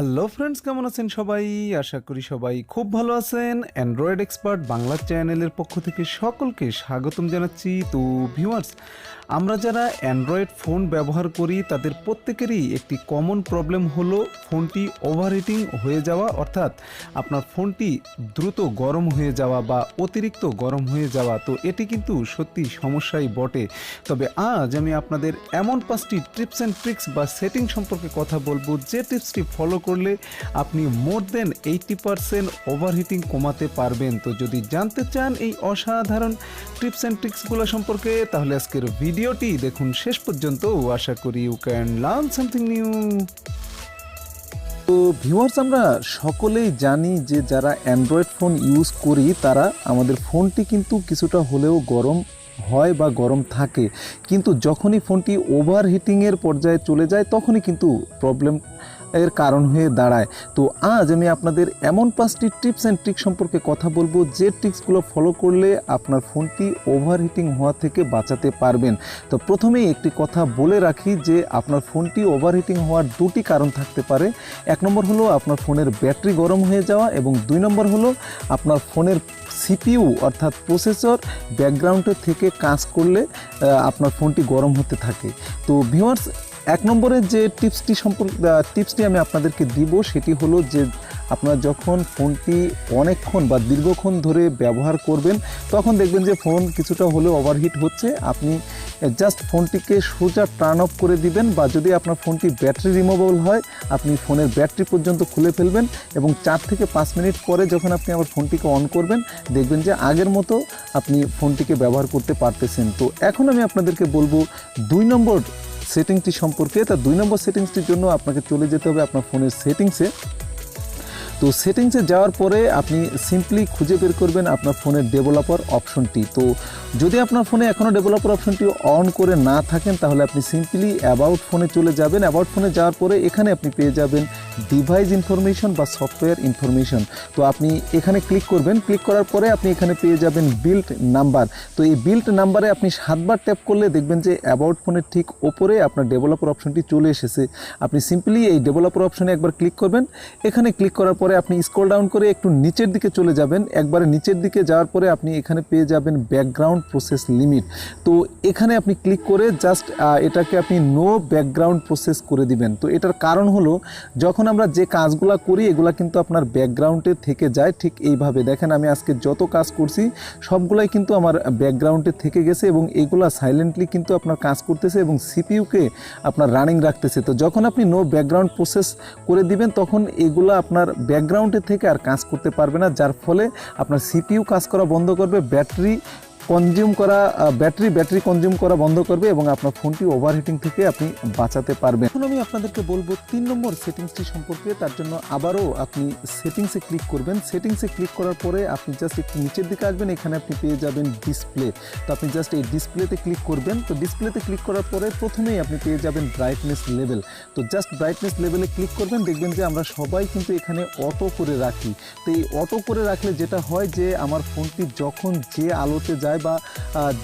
Hello friends, কেমন আছেন সবাই? আশা করি সবাই খুব ভালো আছেন। অ্যান্ড্রয়েড এক্সপার্ট বাংলা চ্যানেলের পক্ষ থেকে সকলকে স্বাগতম জানাচ্ছি। তো ভিউয়ার্স, আমরা যারা অ্যান্ড্রয়েড ফোন ব্যবহার করি তাদের প্রত্যেকেরই একটি কমন প্রবলেম হলো ফোনটি ওভারহিটিং হয়ে যাওয়া, অর্থাৎ আপনার ফোনটি দ্রুত গরম হয়ে যাওয়া বা অতিরিক্ত গরম হয়ে যাওয়া। তো এটি কিন্তু সত্যি সমস্যাই বটে। তবে আজ আমি আপনাদের এমন 5টি টিপস অ্যান্ড ট্রিক্স বা সেটিং সম্পর্কে কথা বলবো, যে টিপসটি ফলো করলে আপনি মোর দেন 80% ওভারহিটিং কমাতে পারবেন। তো যদি জানতে চান এই অসাধারণ টিপস অ্যান্ড ট্রিক্সগুলো সম্পর্কে, তাহলে আজকের ভিডিওটি দেখুন শেষ পর্যন্ত। আশা করি you can learn something new. তো ভিউয়ার্স, আমরা সকলেই জানি যে যারা অ্যান্ড্রয়েড ফোন ইউজ করি তারা আমাদের ফোনটি কিন্তু কিছুটা হলেও গরম হয় বা গরম থাকে, কিন্তু যখনই ফোনটি ওভারহিটিংয়ের পর্যায়ে চলে যায় তখনই কিন্তু প্রবলেম এর কারণ হয়ে দাঁড়ায়। তো আজ আমি আপনাদের এমন 5টি টিপস অ্যান্ড ট্রিক সম্পর্কে কথা বলবো, যে ট্রিক্সগুলো ফলো করলে আপনার ফোনটি ওভারহিটিং হওয়া থেকে বাঁচাতে পারবেন। তো প্রথমেই একটি কথা বলে রাখি যে আপনার ফোনটি ওভারহিটিং হওয়ার দুটি কারণ থাকতে পারে। 1 নম্বর হলো আপনার ফোনের ব্যাটারি গরম হয়ে যাওয়া, এবং 2 নম্বর হলো আপনার ফোনের সিপিইউ অর্থাৎ প্রসেসর ব্যাকগ্রাউন্ডের থেকে কাজ করলে আপনার ফোনটি গরম হতে থাকে। তো ভিউয়ার্স, 1 নম্বরের যে টিপসটি আমি আপনাদেরকে দিব সেটি হলো যে আপনারা যখন ফোনটি অনেকক্ষণ বা দীর্ঘক্ষণ ধরে ব্যবহার করবেন তখন দেখবেন যে ফোন কিছুটা হলেও ওভারহিট হচ্ছে। আপনি জাস্ট ফোনটিকে সোজা টার্ন অফ করে দিবেন, বা যদি আপনার ফোনটি ব্যাটারি রিমুভেবল হয় আপনি ফোনের ব্যাটারি পর্যন্ত খুলে ফেলবেন, এবং 4 থেকে 5 মিনিট পরে যখন আপনি আবার ফোনটিকে অন করবেন দেখবেন যে আগের মতো আপনি ফোনটিকে ব্যবহার করতে পারতেছেন। তো এখন আমি আপনাদেরকে বলবো 2 নম্বর সেটিংসটি সম্পর্কে। তা 2 নম্বর সেটিংসটির জন্য আপনাকে চলে যেতে হবে আপনার ফোনের সেটিংসে। তো সেটিংসে যাওয়ার পরে আপনি সিম্পলি খুঁজে বের করবেন আপনার ফোনের ডেভেলপার অপশনটি। তো যদি আপনার ফোনে এখনও ডেভেলপার অপশনটি অন করে না থাকেন তাহলে আপনি সিম্পলি অ্যাবাউট ফোনে চলে যাবেন। অ্যাবাউট ফোনে যাওয়ার পরে এখানে আপনি পেয়ে যাবেন ডিভাইস ইনফরমেশন বা সফটওয়্যার ইনফরমেশন। তো আপনি এখানে ক্লিক করবেন। ক্লিক করার পরে আপনি এখানে পেয়ে যাবেন বিল্ড নাম্বার। তো এই বিল্ড নাম্বারে আপনি 7বার ট্যাপ করলে দেখবেন যে অ্যাবাউট ফোনের ঠিক ওপরে আপনার ডেভেলপার অপশনটি চলে এসেছে। আপনি সিম্পলি এই ডেভেলপার অপশনে একবার ক্লিক করবেন। এখানে ক্লিক করার পরে আপনি স্ক্রল ডাউন করে একটু নিচের দিকে চলে যাবেন। একবারে নিচের দিকে যাওয়ার পরে আপনি এখানে পেয়ে যাবেন ব্যাকগ্রাউন্ড প্রসেস লিমিট। তো এখানে আপনি ক্লিক করে জাস্ট এটাকে আপনি নো ব্যাকগ্রাউন্ড প্রসেস করে দিবেন। তো এটার কারণ হলো যখন আমরা যে কাজগুলো করি এগুলা কিন্তু আপনার ব্যাকগ্রাউন্ডে থেকে যায়। ঠিক এইভাবে দেখেন, আমি আজকে যত কাজ করছি সবগুলাই কিন্তু আমার ব্যাকগ্রাউন্ডে থেকে গেছে, এবং এগুলা সাইলেন্টলি কিন্তু আপনার কাজ করতেছে এবং সিপিইউকে আপনার রানিং রাখতেছে। তো যখন আপনি নো ব্যাকগ্রাউন্ড প্রসেস করে দিবেন তখন এগুলা আপনার ব্যাকগ্রাউন্ডে থেকে আর কাজ করতে পারবে না, যার ফলে আপনার সিপিইউ কাজ করা বন্ধ করবে, ব্যাটারি কনজিউম করা বন্ধ করবে, এবং আপনার ফোনটি ওভারহিটিং থেকে আপনি বাঁচাতে পারবেন। এখন আমি আপনাদেরকে বলবো 3 নম্বর সেটিংসটি সম্পর্কে। তার জন্য আবারও আপনি সেটিংসে ক্লিক করবেন। সেটিংসে ক্লিক করার পরে আপনি জাস্ট একটু নিচের দিকে আসবেন, এখানে আপনি পেয়ে যাবেন ডিসপ্লে। তো আপনি জাস্ট এই ডিসপ্লেতে ক্লিক করবেন। তো ডিসপ্লেতে ক্লিক করার পরে প্রথমেই আপনি পেয়ে যাবেন ব্রাইটনেস লেভেল। তো জাস্ট ব্রাইটনেস লেভেলে ক্লিক করবেন। দেখবেন যে আমরা সবাই কিন্তু এখানে অটো করে রাখি। তো এই অটো করে রাখলে যেটা হয় যে আমার ফোনটি যখন যে আলোতে যায় বা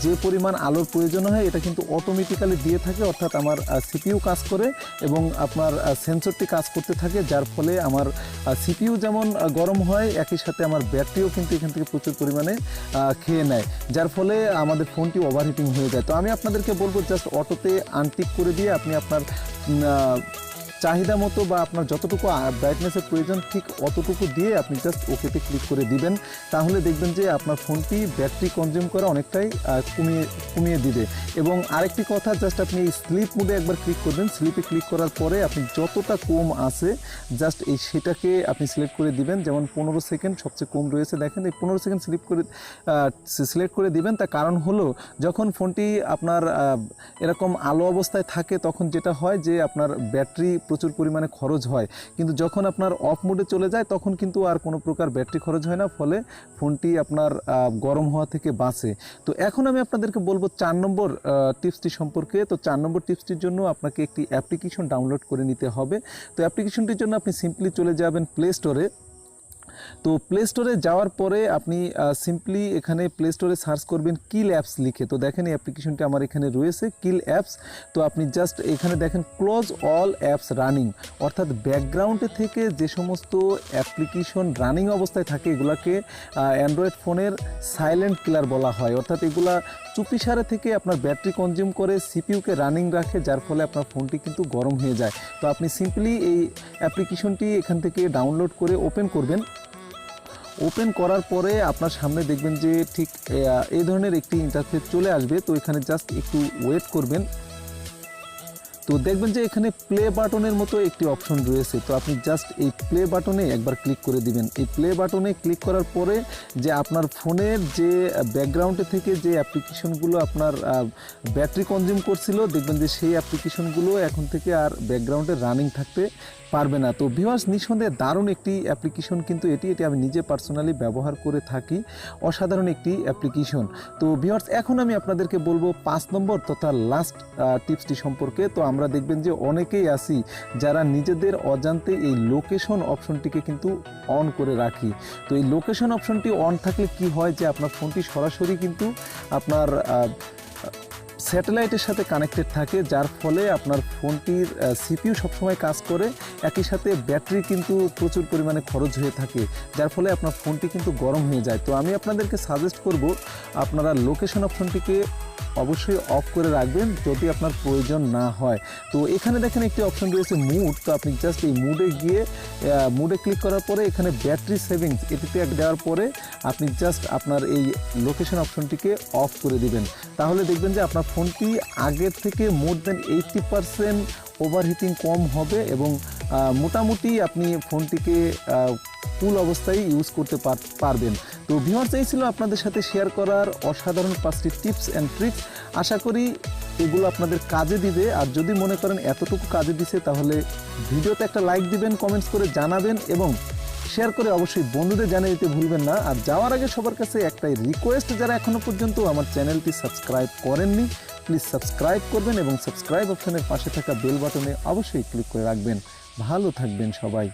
যে পরিমাণ আলোর প্রয়োজন হয় এটা কিন্তু অটোমেটিক্যালি দিয়ে থাকে, অর্থাৎ আমার সিপিইউ কাজ করে এবং আপনার সেন্সরটি কাজ করতে থাকে, যার ফলে আমার সিপিইউ যেমন গরম হয় একই সাথে আমার ব্যাটারিও কিন্তু এখান থেকে প্রচুর পরিমাণে খেয়ে নেয়, যার ফলে আমাদের ফোনটি ওভারহিটিং হয়ে যায়। তো আমি আপনাদেরকে বলবো জাস্ট অটোতে আনটিক করে দিয়ে আপনি আপনার চাহিদা মতো বা আপনার যতটুকু ব্রাইটনেসের প্রয়োজন ঠিক অতটুকু দিয়ে আপনি জাস্ট ওকেতে ক্লিক করে দিবেন। তাহলে দেখবেন যে আপনার ফোনটি ব্যাটারি কনজিউম করা অনেকটাই কমিয়ে দিবে। এবং আরেকটি কথা, জাস্ট আপনি এই স্লিপ মোডে একবার ক্লিক করবেন। স্লিপে ক্লিক করার পরে আপনি যতটা কম আছে জাস্ট সেটাকে আপনি সিলেক্ট করে দিবেন। যেমন 15 সেকেন্ড সবচেয়ে কম রয়েছে, দেখেন এই 15 সেকেন্ড সিলেক্ট করে দিবেন। তার কারণ হলো যখন ফোনটি আপনার এরকম আলো অবস্থায় থাকে তখন যেটা হয় যে আপনার ব্যাটারি প্রচুর পরিমাণে খরচ হয়, কিন্তু যখন আপনার অফ মোডে চলে যায় তখন কিন্তু আর কোনো প্রকার ব্যাটারি খরচ হয় না, ফলে ফোনটি আপনার গরম হওয়া থেকে বাঁচে। তো এখন আমি আপনাদেরকে বলবো 4 নম্বর টিপসটি সম্পর্কে। তো 4 নম্বর টিপসটির জন্য আপনাকে একটি অ্যাপ্লিকেশন ডাউনলোড করে নিতে হবে। তো অ্যাপ্লিকেশনটির জন্য আপনি সিম্পলি চলে যাবেন প্লে স্টোরে। তো প্লে স্টোরে যাওয়ার পরে আপনি সিম্পলি এখানে প্লে স্টোরে সার্চ করবেন কিল অ্যাপস লিখে। তো দেখেন এই অ্যাপ্লিকেশনটি আমার এখানে রয়েছে কিল অ্যাপস। তো আপনি জাস্ট এখানে দেখেন ক্লোজ অল অ্যাপস রানিং, অর্থাৎ ব্যাকগ্রাউন্ডে থেকে যে সমস্ত অ্যাপ্লিকেশন রানিং অবস্থায় থাকে এগুলাকে অ্যান্ড্রয়েড ফোনের সাইলেন্ট কিলার বলা হয়। অর্থাৎ এগুলা চুপিসারে থেকে আপনার ব্যাটারি কনজিউম করে সিপিইউকে রানিং রাখে, যার ফলে আপনার ফোনটি কিন্তু গরম হয়ে যায়। তো আপনি সিম্পলি এই অ্যাপ্লিকেশনটি এখান থেকে ডাউনলোড করে ওপেন করবেন। ওপেন করার পরে আপনার সামনে দেখবেন যে ঠিক এই ধরনের একটি ইন্টারফেস চলে আসবে। তো এখানে জাস্ট একটু ওয়েট করবেন। তো দেখবেন যে এখানে প্লে বাটনের মতো একটি অপশন রয়েছে। তো আপনি জাস্ট এই প্লে বাটনে একবার ক্লিক করে দিবেন। এই প্লে বাটনে ক্লিক করার পরে যে আপনার ফোনের যে ব্যাকগ্রাউন্ডে থেকে যে অ্যাপ্লিকেশনগুলো আপনার ব্যাটারি কনজিউম করছিল, দেখবেন যে সেই অ্যাপ্লিকেশনগুলো এখন থেকে আর ব্যাকগ্রাউন্ডে রানিং থাকতে পারবে না। তো ভিউয়ার্স, নিঃসন্দেহে দারুণ একটি অ্যাপ্লিকেশন কিন্তু এটি আমি নিজে পার্সোনালি ব্যবহার করে থাকি। অসাধারণ একটি অ্যাপ্লিকেশন। তো ভিউয়ার্স, এখন আমি আপনাদেরকে বলবো 5 নম্বর তথা লাস্ট টিপসটি সম্পর্কে। তো আমরা দেখবেন যে অনেকেই আছি যারা নিজেদের অজান্তে এই লোকেশন অপশনটিকে কিন্তু অন করে রাখি। তো এই লোকেশন অপশনটি অন থাকলে কি হয় যে আপনার ফোনটি সরাসরি কিন্তু আপনার স্যাটেলাইটের সাথে কানেক্টেড থাকে, যার ফলে আপনার ফোনটির সিপিইউ সবসময় কাজ করে, একই সাথে ব্যাটারি কিন্তু প্রচুর পরিমাণে খরচ হয়ে থাকে, যার ফলে আপনার ফোনটি কিন্তু গরম হয়ে যায়। তো আমি আপনাদেরকে সাজেস্ট করব আপনারা লোকেশন অপশনটিকে অবশ্যই অফ করে রাখবেন যদি আপনার প্রয়োজন না হয়। তো এখানে দেখেন একটি অপশন রয়েছে মুড। তো আপনি জাস্ট এই মুডে গিয়ে মুডে ক্লিক করার পরে এখানে ব্যাটারি সেভিংস এটিতে দেওয়ার পরে আপনি জাস্ট আপনার এই লোকেশন অপশনটিকে অফ করে দিবেন। তাহলে দেখবেন যে আপনার ফোনটি আগের থেকে মোর দেন 80% ওভারহিটিং কম হবে এবং মোটামুটি আপনি ফোনটিকে ফুল অবস্থায় ইউজ করতে পারবেন। তো ভিউয়ার্স, এই ছিল আপনাদের সাথে শেয়ার করার অসাধারণ 5টি টিপস অ্যান্ড ট্রিক্স। আশা করি এগুলো আপনাদের কাজে দিবে। আর যদি মনে করেন এতটুকু কাজে দিছে তাহলে ভিডিওতে একটা লাইক দিবেন, কমেন্টস করে জানাবেন এবং শেয়ার করে অবশ্যই বন্ধুদের জানিয়ে দিতে ভুলবেন না। আর যাওয়ার আগে সবার কাছে একটাই রিকোয়েস্ট, যারা এখনও পর্যন্ত আমার চ্যানেলটি সাবস্ক্রাইব করেননি প্লিজ সাবস্ক্রাইব করবেন এবং সাবস্ক্রাইব অপশনের পাশে থাকা বেল বাটনে অবশ্যই ক্লিক করে রাখবেন। ভালো থাকবেন সবাই।